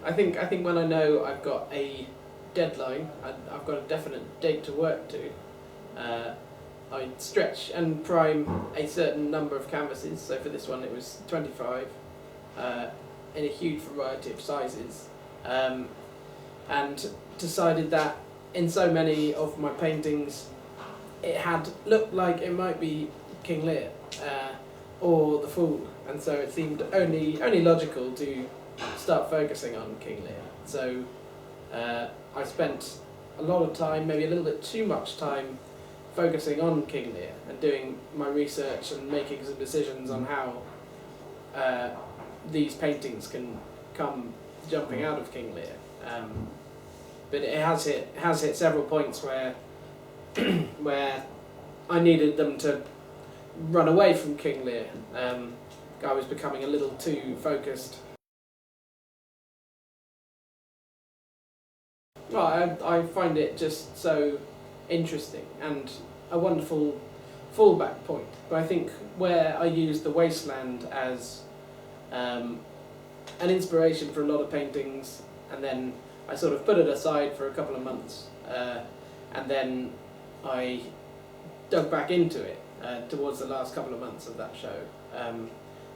I think when I know I've got a deadline, I've got a definite date to work to, I stretch and prime a certain number of canvases. So for this one it was 25, in a huge variety of sizes, and decided that in so many of my paintings it had looked like it might be King Lear, or the Fool, and so it seemed only logical to start focusing on King Lear. So I spent a lot of time, maybe a little bit too much time, focusing on King Lear and doing my research and making some decisions on how these paintings can come jumping out of King Lear. But it has hit several points where where I needed them to run away from King Lear. I was becoming a little too focused. Well, I find it just so interesting and a wonderful fallback point. But I think where I use the wasteland as an inspiration for a lot of paintings, and then I sort of put it aside for a couple of months, and then I dug back into it towards the last couple of months of that show,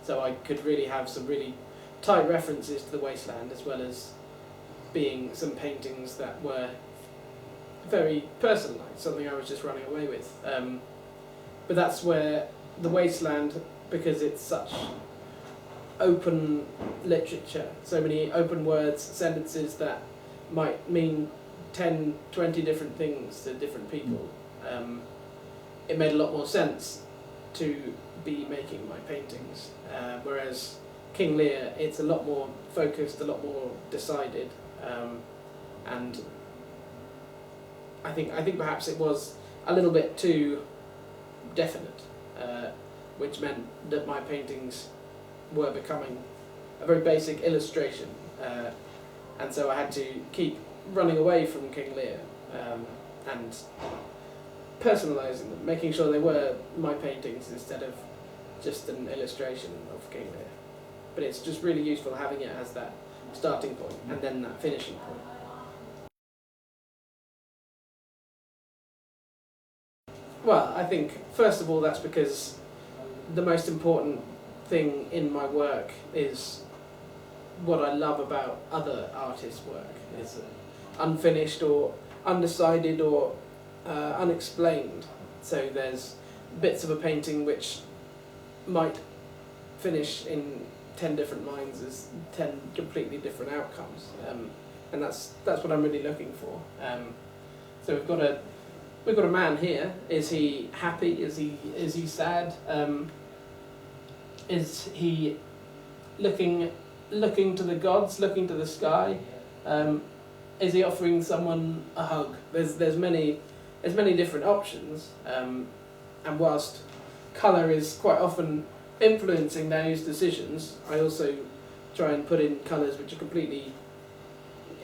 so I could really have some really tight references to the wasteland, as well as being some paintings that were very personalised, something I was just running away with. But that's where the wasteland, because it's such open literature, so many open words, sentences that might mean 10, 20 different things to different people, it made a lot more sense to be making my paintings. Whereas King Lear, it's a lot more focused, a lot more decided, and I think perhaps it was a little bit too definite, which meant that my paintings were becoming a very basic illustration, and so I had to keep running away from King Lear, and personalising them, making sure they were my paintings instead of just an illustration of King Lear. But it's just really useful having it as that starting point and then that finishing point. Well, I think first of all that's because the most important thing in my work is what I love about other artists' work. It's unfinished or undecided or unexplained. So there's bits of a painting which might finish in 10 different minds as 10 completely different outcomes, and that's what I'm really looking for. So we've got a man here. Is he happy? Is he sad? Is he looking to the gods, looking to the sky? Is he offering someone a hug? There's many different options, and whilst colour is quite often influencing those decisions, I also try and put in colours which are completely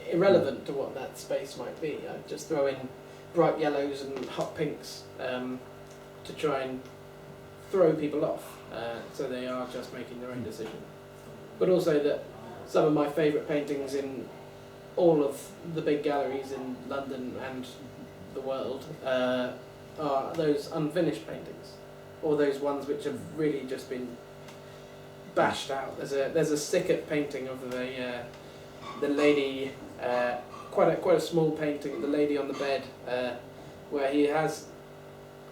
irrelevant to what that space might be. I just throw in bright yellows and hot pinks to try and throw people off, so they are just making their own decision. But also that some of my favourite paintings in all of the big galleries in London and the world are those unfinished paintings, or those ones which have really just been bashed out. There's a Sickert painting of the lady, quite a small painting, the lady on the bed, where he has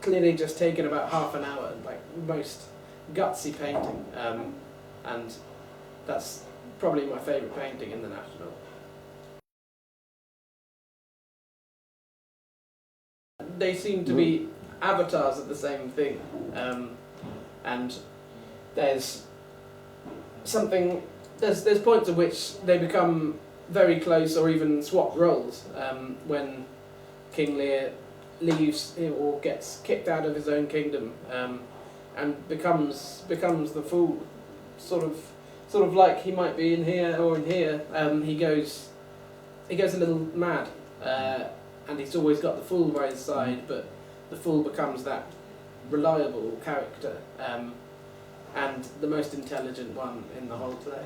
clearly just taken about half an hour, like most gutsy painting, and that's probably my favourite painting in the National. They seem to be avatars of the same thing, and there's points at which they become very close or even swap roles, when King Lear leaves or gets kicked out of his own kingdom, and becomes the Fool, sort of like he might be in here or in here. He goes a little mad, and he's always got the Fool by his side, but the Fool becomes that reliable character, and the most intelligent one in the whole play.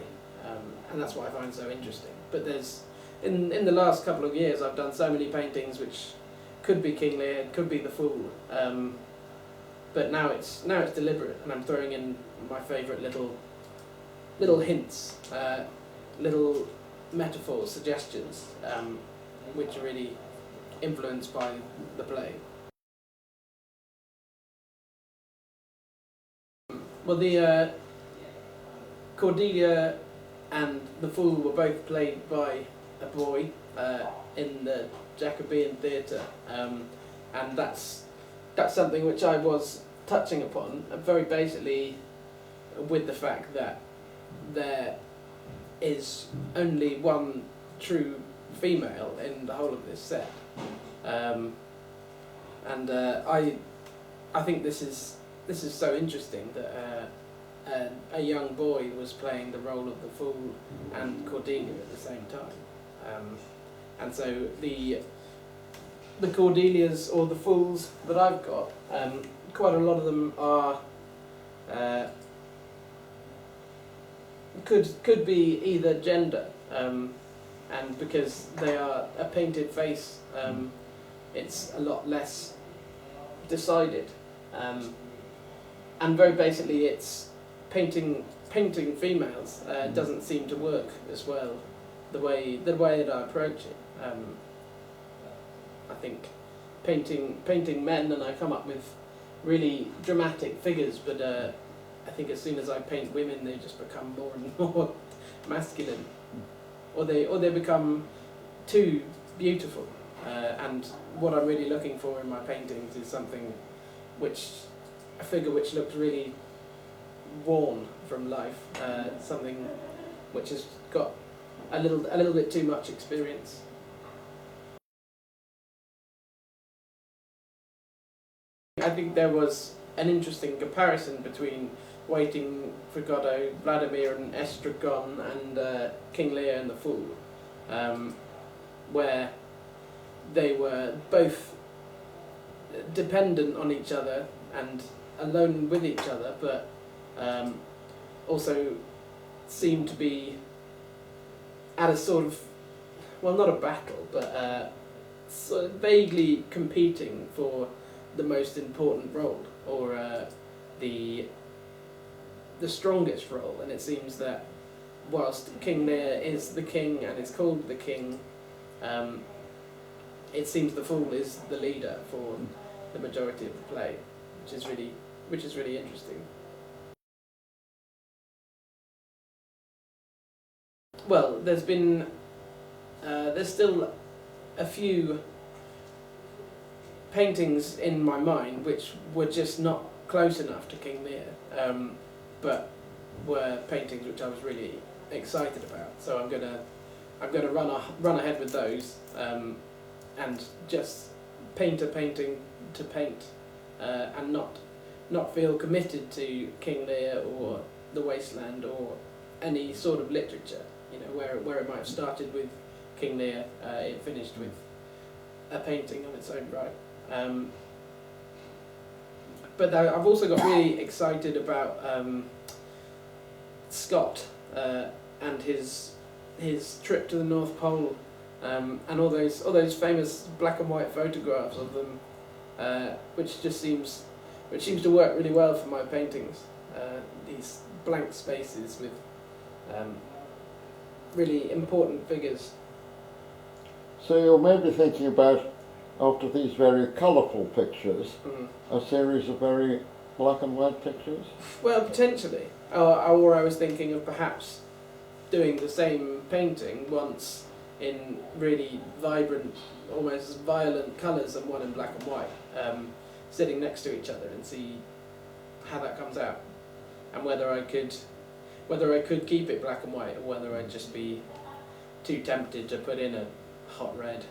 and that's what I find so interesting. But there's in the last couple of years I've done so many paintings which could be King Lear, could be the Fool, but now it's deliberate, and I'm throwing in my favourite little hints, little metaphors, suggestions, which are really influenced by the play. Well, the Cordelia and the Fool were both played by a boy in the Jacobean theatre, and that's something which I was touching upon very basically, with the fact that there is only one true female in the whole of this set, and I think this is so interesting that a young boy was playing the role of the Fool and Cordelia at the same time, and so the Cordelias or the Fools that I've got, quite a lot of them are could be either gender, and because they are a painted face, it's a lot less decided, and very basically it's painting females doesn't seem to work as well the way that I approach it. I think painting men, and I come up with really dramatic figures, but I think as soon as I paint women, they just become more and more masculine, or they become too beautiful. And what I'm really looking for in my paintings is something a figure which looks really worn from life, something which has got a little bit too much experience. I think there was an interesting comparison between Waiting for Godot, Vladimir and Estragon, and King Lear and the Fool, where they were both dependent on each other and alone with each other, but also seemed to be at a sort of, well, not a battle, but sort of vaguely competing for the most important role, or the strongest role. And it seems that whilst King Lear is the king and is called the king, it seems the Fool is the leader for the majority of the play, which is really interesting. Well, there's still a few paintings in my mind which were just not close enough to King Lear, but were paintings which I was really excited about. So I'm gonna run ahead with those, and just paint a painting to paint, and not feel committed to King Lear or the Wasteland or any sort of literature. You know, where it might have started with King Lear, it finished with a painting on its own right. But I've also got really excited about Scott and his trip to the North Pole, and all those famous black and white photographs of them, which seems to work really well for my paintings. These blank spaces with really important figures. So you're maybe thinking about, after these very colourful pictures, a series of very black and white pictures? Well, potentially. Or I was thinking of perhaps doing the same painting once in really vibrant, almost violent colours, and one in black and white, sitting next to each other, and see how that comes out, and whether I could keep it black and white, or whether I'd just be too tempted to put in a hot red.